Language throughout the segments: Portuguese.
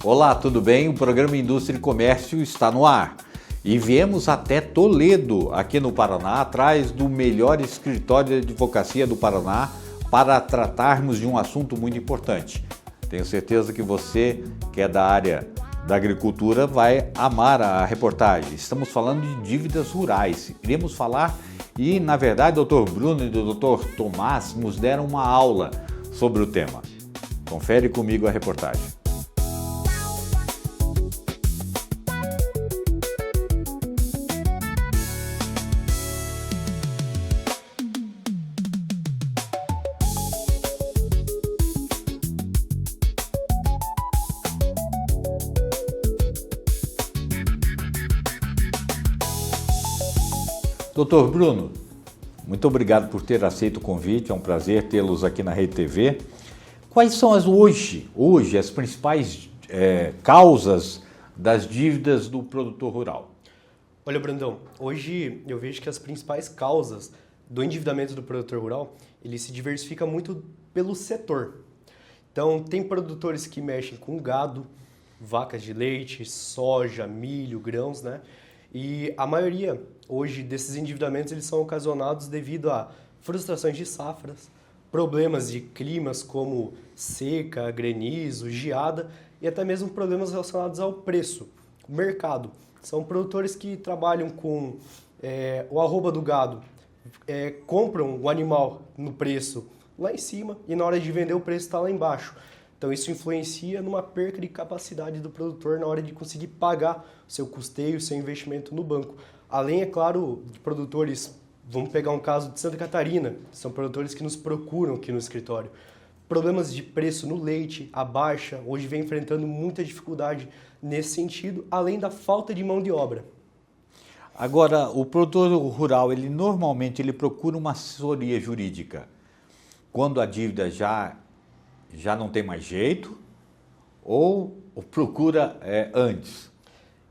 Olá, tudo bem? O programa Indústria e Comércio está no ar. E viemos até Toledo, aqui no Paraná, atrás do melhor escritório de advocacia do Paraná, para tratarmos de um assunto muito importante. Tenho certeza que você, que é da área da agricultura, vai amar a reportagem. Estamos falando de dívidas rurais. Iremos falar e, na verdade, o Dr. Bruno e o Dr. Tomás nos deram uma aula sobre o tema. Confere comigo a reportagem. Doutor Bruno, muito obrigado por ter aceito o convite, é um prazer tê-los aqui na Rede TV. Quais são hoje as principais causas das dívidas do produtor rural? Olha, Brandão, hoje eu vejo que as principais causas do endividamento do produtor rural, ele se diversifica muito pelo setor. Então, tem produtores que mexem com gado, vacas de leite, soja, milho, grãos, né? E a maioria, hoje, desses endividamentos eles são ocasionados devido a frustrações de safras, problemas de climas como seca, granizo, geada e até mesmo problemas relacionados ao preço, o mercado. São produtores que trabalham com o arroba do gado, compram o animal no preço lá em cima e na hora de vender o preço está lá embaixo. Então isso influencia numa perca de capacidade do produtor na hora de conseguir pagar o seu custeio, o seu investimento no banco. Além, é claro, de produtores, vamos pegar um caso de Santa Catarina, são produtores que nos procuram aqui no escritório. Problemas de preço no leite, a baixa, hoje vem enfrentando muita dificuldade nesse sentido, além da falta de mão de obra. Agora, o produtor rural, ele normalmente procura uma assessoria jurídica quando a dívida já não tem mais jeito ou procura antes?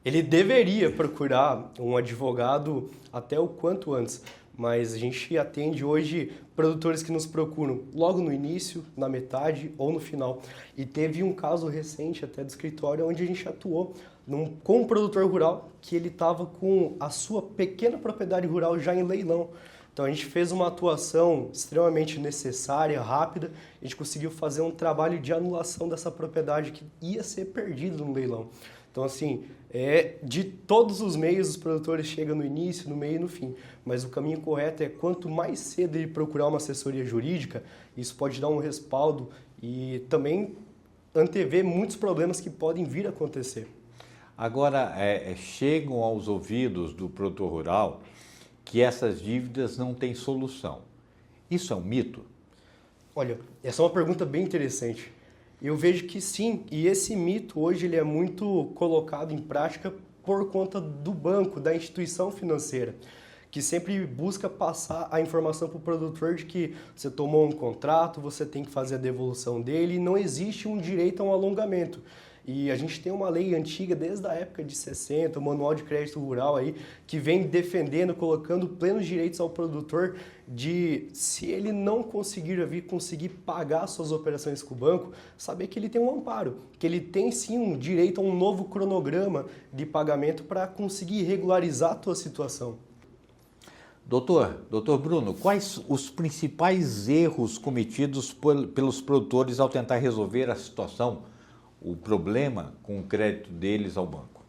Ele deveria procurar um advogado até o quanto antes, mas a gente atende hoje produtores que nos procuram logo no início, na metade ou no final. E teve um caso recente até do escritório onde a gente atuou com um produtor rural que ele estava com a sua pequena propriedade rural já em leilão. Então a gente fez uma atuação extremamente necessária, rápida, a gente conseguiu fazer um trabalho de anulação dessa propriedade que ia ser perdida no leilão. Então assim, de todos os meios os produtores chegam no início, no meio e no fim, mas o caminho correto é quanto mais cedo ele procurar uma assessoria jurídica, isso pode dar um respaldo e também antever muitos problemas que podem vir a acontecer. Agora, chegam aos ouvidos do produtor rural que essas dívidas não têm solução. Isso é um mito? Olha, essa é uma pergunta bem interessante. Eu vejo que sim, e esse mito hoje ele é muito colocado em prática por conta do banco, da instituição financeira, que sempre busca passar a informação para o produtor de que você tomou um contrato, você tem que fazer a devolução dele e não existe um direito a um alongamento. E a gente tem uma lei antiga desde a época de 60, o Manual de Crédito Rural aí, que vem defendendo, colocando plenos direitos ao produtor de, se ele não conseguir pagar suas operações com o banco, saber que ele tem um amparo, que ele tem sim um direito a um novo cronograma de pagamento para conseguir regularizar a tua situação. Doutor Bruno, quais os principais erros cometidos pelos produtores ao tentar resolver a situação, o problema com o crédito deles ao banco?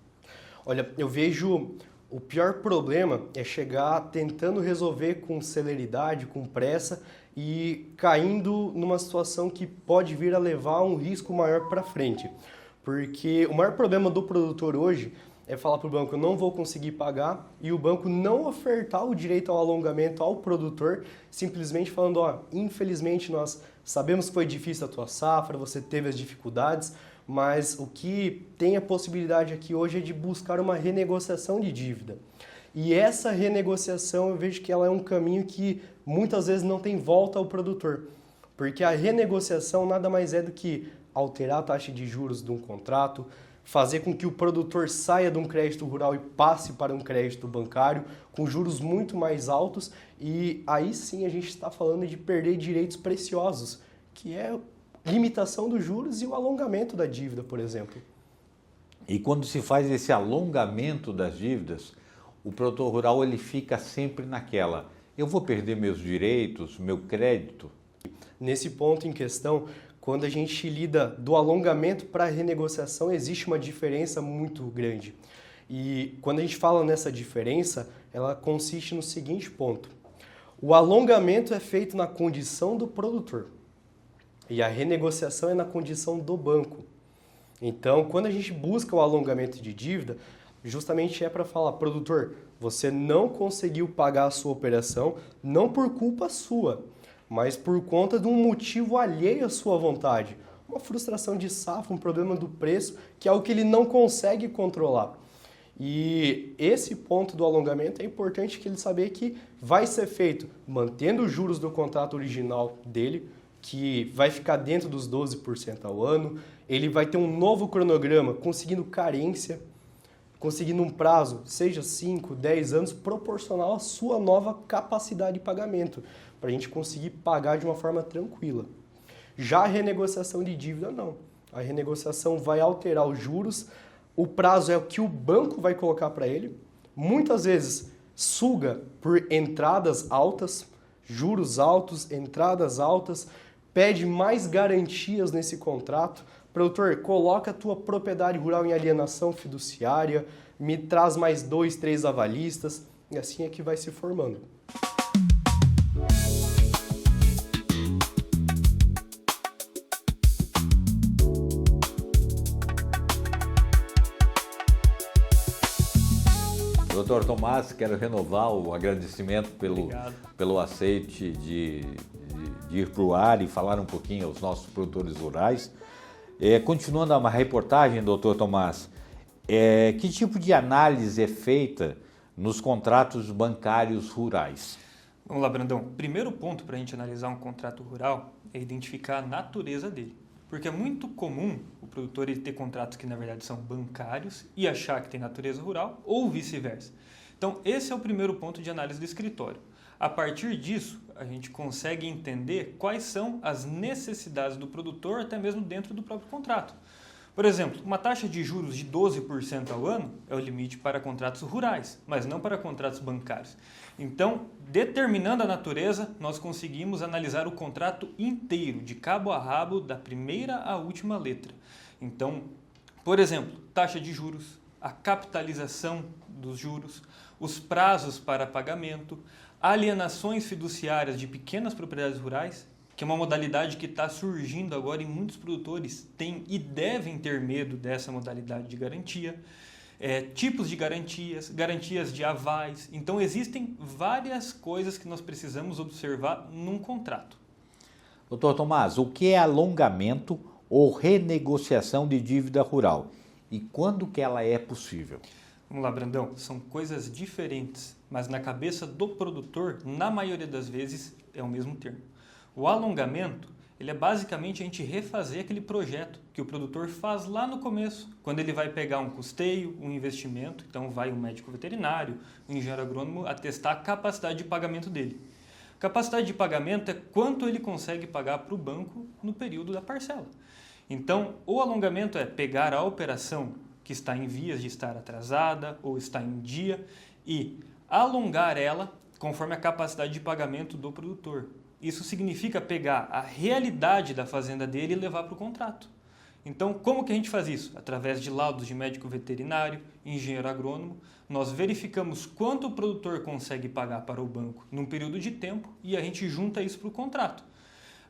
Olha, eu vejo o pior problema é chegar tentando resolver com celeridade, com pressa e caindo numa situação que pode vir a levar a um risco maior para frente. Porque o maior problema do produtor hoje é falar para o banco, eu não vou conseguir pagar, e o banco não ofertar o direito ao alongamento ao produtor, simplesmente falando, infelizmente nós sabemos que foi difícil a tua safra, você teve as dificuldades, mas o que tem a possibilidade aqui hoje é de buscar uma renegociação de dívida. E essa renegociação eu vejo que ela é um caminho que muitas vezes não tem volta ao produtor, porque a renegociação nada mais é do que alterar a taxa de juros de um contrato, fazer com que o produtor saia de um crédito rural e passe para um crédito bancário com juros muito mais altos, e aí sim a gente está falando de perder direitos preciosos, que é limitação dos juros e o alongamento da dívida, por exemplo. E quando se faz esse alongamento das dívidas, o produtor rural ele fica sempre naquela, eu vou perder meus direitos, meu crédito? Nesse ponto em questão, quando a gente lida do alongamento para a renegociação, existe uma diferença muito grande. E quando a gente fala nessa diferença, ela consiste no seguinte ponto. O alongamento é feito na condição do produtor e a renegociação é na condição do banco. Então, quando a gente busca o alongamento de dívida, justamente é para falar, produtor, você não conseguiu pagar a sua operação, não por culpa sua, mas por conta de um motivo alheio à sua vontade. Uma frustração de safra, um problema do preço, que é algo que ele não consegue controlar. E esse ponto do alongamento é importante que ele saber que vai ser feito mantendo os juros do contrato original dele, que vai ficar dentro dos 12% ao ano. Ele vai ter um novo cronograma, conseguindo carência, conseguindo um prazo, seja 5, 10 anos, proporcional à sua nova capacidade de pagamento, para a gente conseguir pagar de uma forma tranquila. Já a renegociação de dívida, não. A renegociação vai alterar os juros, o prazo é o que o banco vai colocar para ele. Muitas vezes suga por entradas altas, juros altos, entradas altas, pede mais garantias nesse contrato. Produtor, coloca a tua propriedade rural em alienação fiduciária, me traz mais 2, 3 avalistas, e assim é que vai se formando. Doutor Tomás, quero renovar o agradecimento pelo aceite de ir para o ar e falar um pouquinho aos nossos produtores rurais. Continuando a reportagem, doutor Tomás, que tipo de análise é feita nos contratos bancários rurais? Vamos lá, Brandão. Primeiro ponto para a gente analisar um contrato rural é identificar a natureza dele. Porque é muito comum o produtor ele ter contratos que na verdade são bancários e achar que tem natureza rural ou vice-versa. Então esse é o primeiro ponto de análise do escritório. A partir disso, a gente consegue entender quais são as necessidades do produtor até mesmo dentro do próprio contrato. Por exemplo, uma taxa de juros de 12% ao ano é o limite para contratos rurais, mas não para contratos bancários. Então, determinando a natureza, nós conseguimos analisar o contrato inteiro, de cabo a rabo, da primeira à última letra. Então, por exemplo, taxa de juros, a capitalização dos juros, os prazos para pagamento, alienações fiduciárias de pequenas propriedades rurais, que é uma modalidade que está surgindo agora e muitos produtores têm e devem ter medo dessa modalidade de garantia, tipos de garantias, garantias de avais. Então existem várias coisas que nós precisamos observar num contrato. Doutor Tomás, o que é alongamento ou renegociação de dívida rural e quando que ela é possível? Vamos lá, Brandão, são coisas diferentes, mas na cabeça do produtor, na maioria das vezes, é o mesmo termo. O alongamento, ele é basicamente a gente refazer aquele projeto que o produtor faz lá no começo, quando ele vai pegar um custeio, um investimento, então vai um médico veterinário, um engenheiro agrônomo atestar a capacidade de pagamento dele. Capacidade de pagamento é quanto ele consegue pagar para o banco no período da parcela. Então, o alongamento é pegar a operação que está em vias de estar atrasada ou está em dia e alongar ela conforme a capacidade de pagamento do produtor. Isso significa pegar a realidade da fazenda dele e levar para o contrato. Então, como que a gente faz isso? Através de laudos de médico veterinário, engenheiro agrônomo, nós verificamos quanto o produtor consegue pagar para o banco num período de tempo e a gente junta isso para o contrato.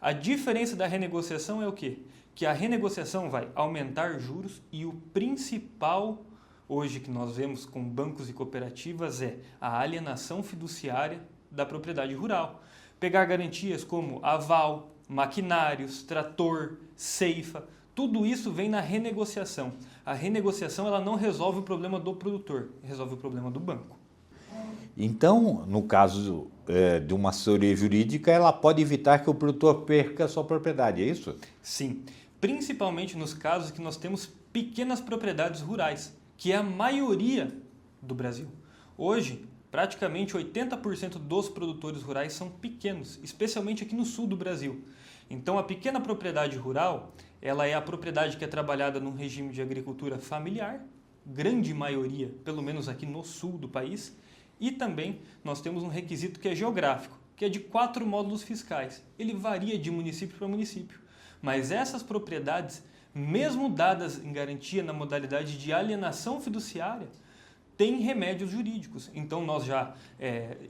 A diferença da renegociação é o quê? Que a renegociação vai aumentar juros e o principal hoje que nós vemos com bancos e cooperativas é a alienação fiduciária da propriedade rural. Pegar garantias como aval, maquinários, trator, ceifa, tudo isso vem na renegociação. A renegociação ela não resolve o problema do produtor, resolve o problema do banco. Então, no caso de uma assessoria jurídica, ela pode evitar que o produtor perca a sua propriedade, é isso? Sim, principalmente nos casos que nós temos pequenas propriedades rurais, que é a maioria do Brasil. Hoje, praticamente 80% dos produtores rurais são pequenos, especialmente aqui no sul do Brasil. Então, a pequena propriedade rural, ela é a propriedade que é trabalhada num regime de agricultura familiar, grande maioria, pelo menos aqui no sul do país, e também nós temos um requisito que é geográfico, que é de 4 módulos fiscais. Ele varia de município para município, mas essas propriedades, mesmo dadas em garantia na modalidade de alienação fiduciária, têm remédios jurídicos. Então nós já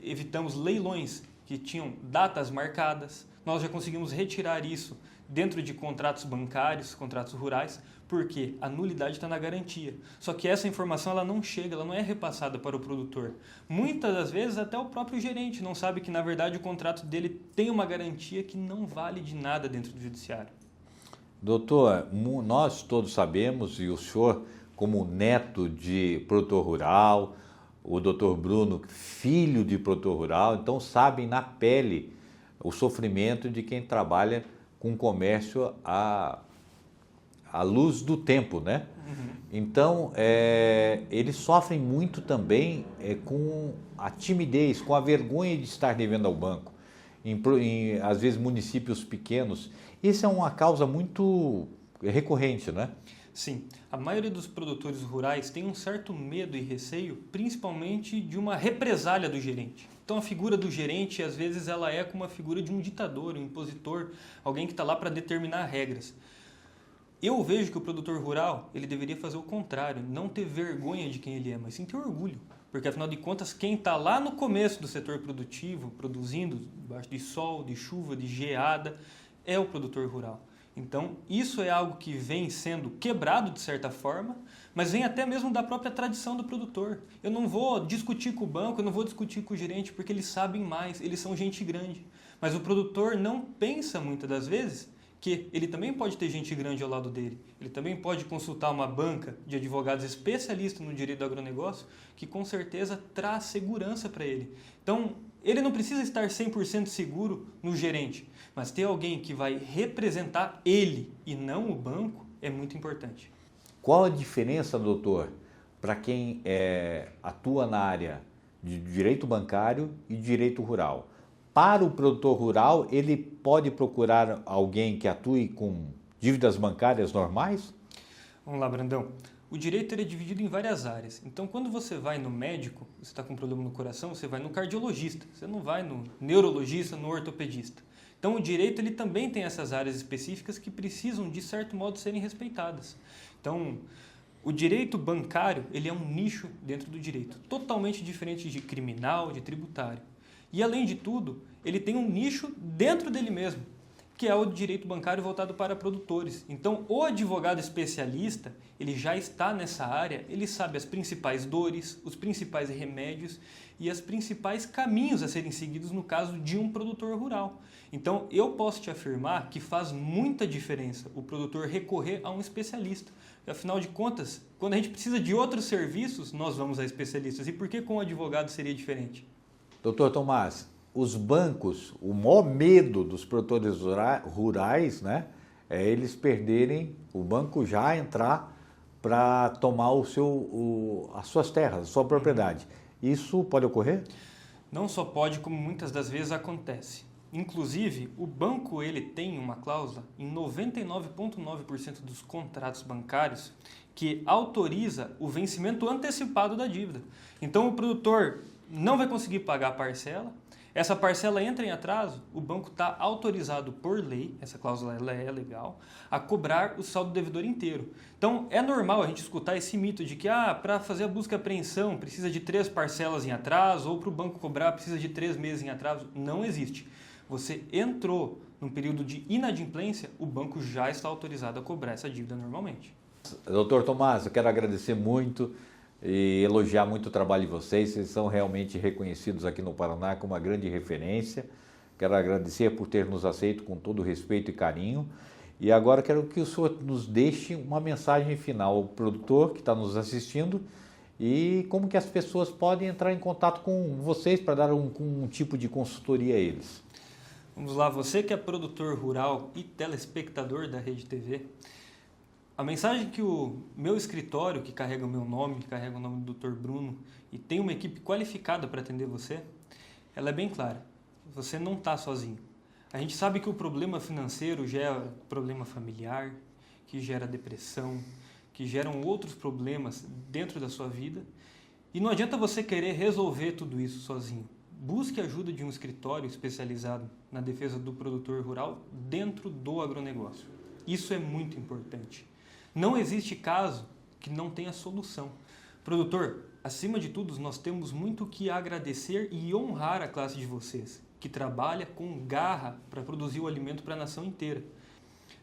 evitamos leilões que tinham datas marcadas, nós já conseguimos retirar isso dentro de contratos bancários, contratos rurais, porque a nulidade está na garantia. Só que essa informação ela não chega, ela não é repassada para o produtor. Muitas das vezes até o próprio gerente não sabe que na verdade o contrato dele tem uma garantia que não vale de nada dentro do judiciário. Doutor, nós todos sabemos, e o senhor, como neto de produtor rural, o doutor Bruno, filho de produtor rural, então sabem na pele o sofrimento de quem trabalha com comércio à luz do tempo, né? Uhum. Então, eles sofrem muito também com a timidez, com a vergonha de estar devendo ao banco. Às vezes, municípios pequenos. Isso é uma causa muito recorrente, né? Sim. A maioria dos produtores rurais tem um certo medo e receio, principalmente de uma represália do gerente. Então, a figura do gerente, às vezes, ela é como a figura de um ditador, um impositor, alguém que está lá para determinar regras. Eu vejo que o produtor rural, ele deveria fazer o contrário, não ter vergonha de quem ele é, mas sim ter orgulho. Porque, afinal de contas, quem está lá no começo do setor produtivo, produzindo debaixo de sol, de chuva, de geada, é o produtor rural. Então, isso é algo que vem sendo quebrado de certa forma, mas vem até mesmo da própria tradição do produtor. Eu não vou discutir com o banco, eu não vou discutir com o gerente, porque eles sabem mais, eles são gente grande. Mas o produtor não pensa muitas das vezes que ele também pode ter gente grande ao lado dele. Ele também pode consultar uma banca de advogados especialistas no direito do agronegócio, que com certeza traz segurança para ele. Então, ele não precisa estar 100% seguro no gerente, mas ter alguém que vai representar ele e não o banco é muito importante. Qual a diferença, doutor, para quem atua na área de direito bancário e direito rural? Para o produtor rural, ele pode procurar alguém que atue com dívidas bancárias normais? Vamos lá, Brandão. O direito é dividido em várias áreas. Então, quando você vai no médico, você está com um problema no coração, você vai no cardiologista. Você não vai no neurologista, no ortopedista. Então, o direito ele também tem essas áreas específicas que precisam, de certo modo, serem respeitadas. Então, o direito bancário ele é um nicho dentro do direito, totalmente diferente de criminal, de tributário. E, além de tudo, ele tem um nicho dentro dele mesmo, que é o direito bancário voltado para produtores. Então, o advogado especialista, ele já está nessa área, ele sabe as principais dores, os principais remédios e os principais caminhos a serem seguidos no caso de um produtor rural. Então, eu posso te afirmar que faz muita diferença o produtor recorrer a um especialista. Afinal de contas, quando a gente precisa de outros serviços, nós vamos a especialistas. E por que com o advogado seria diferente? Doutor Tomás, os bancos, o maior medo dos produtores rurais, né, é eles perderem, o banco já entrar para tomar as suas terras, a sua propriedade. Isso pode ocorrer? Não só pode, como muitas das vezes acontece. Inclusive, o banco ele tem uma cláusula em 99,9% dos contratos bancários que autoriza o vencimento antecipado da dívida. Então, o produtor não vai conseguir pagar a parcela, essa parcela entra em atraso, o banco está autorizado por lei, essa cláusula ela é legal, a cobrar o saldo devedor inteiro. Então, é normal a gente escutar esse mito de que para fazer a busca e apreensão precisa de 3 parcelas em atraso ou para o banco cobrar precisa de 3 meses em atraso. Não existe. Você entrou num período de inadimplência, o banco já está autorizado a cobrar essa dívida normalmente. Doutor Tomás, eu quero agradecer muito e elogiar muito o trabalho de vocês. Vocês são realmente reconhecidos aqui no Paraná como uma grande referência. Quero agradecer por ter nos aceito com todo respeito e carinho. E agora quero que o senhor nos deixe uma mensagem final ao produtor que está nos assistindo e como que as pessoas podem entrar em contato com vocês para dar um tipo de consultoria a eles. Vamos lá, você que é produtor rural e telespectador da Rede TV, a mensagem que o meu escritório, que carrega o meu nome, que carrega o nome do Dr. Bruno, e tem uma equipe qualificada para atender você, ela é bem clara. Você não está sozinho. A gente sabe que o problema financeiro gera problema familiar, que gera depressão, que geram outros problemas dentro da sua vida. E não adianta você querer resolver tudo isso sozinho. Busque a ajuda de um escritório especializado na defesa do produtor rural dentro do agronegócio. Isso é muito importante. Não existe caso que não tenha solução. Produtor, acima de tudo, nós temos muito que agradecer e honrar a classe de vocês, que trabalha com garra para produzir o alimento para a nação inteira.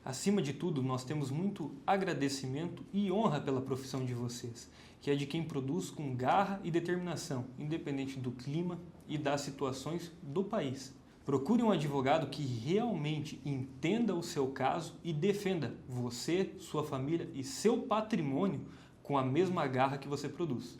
Acima de tudo, nós temos muito agradecimento e honra pela profissão de vocês, que é de quem produz com garra e determinação, independente do clima e das situações do país. Procure um advogado que realmente entenda o seu caso e defenda você, sua família e seu patrimônio com a mesma garra que você produz.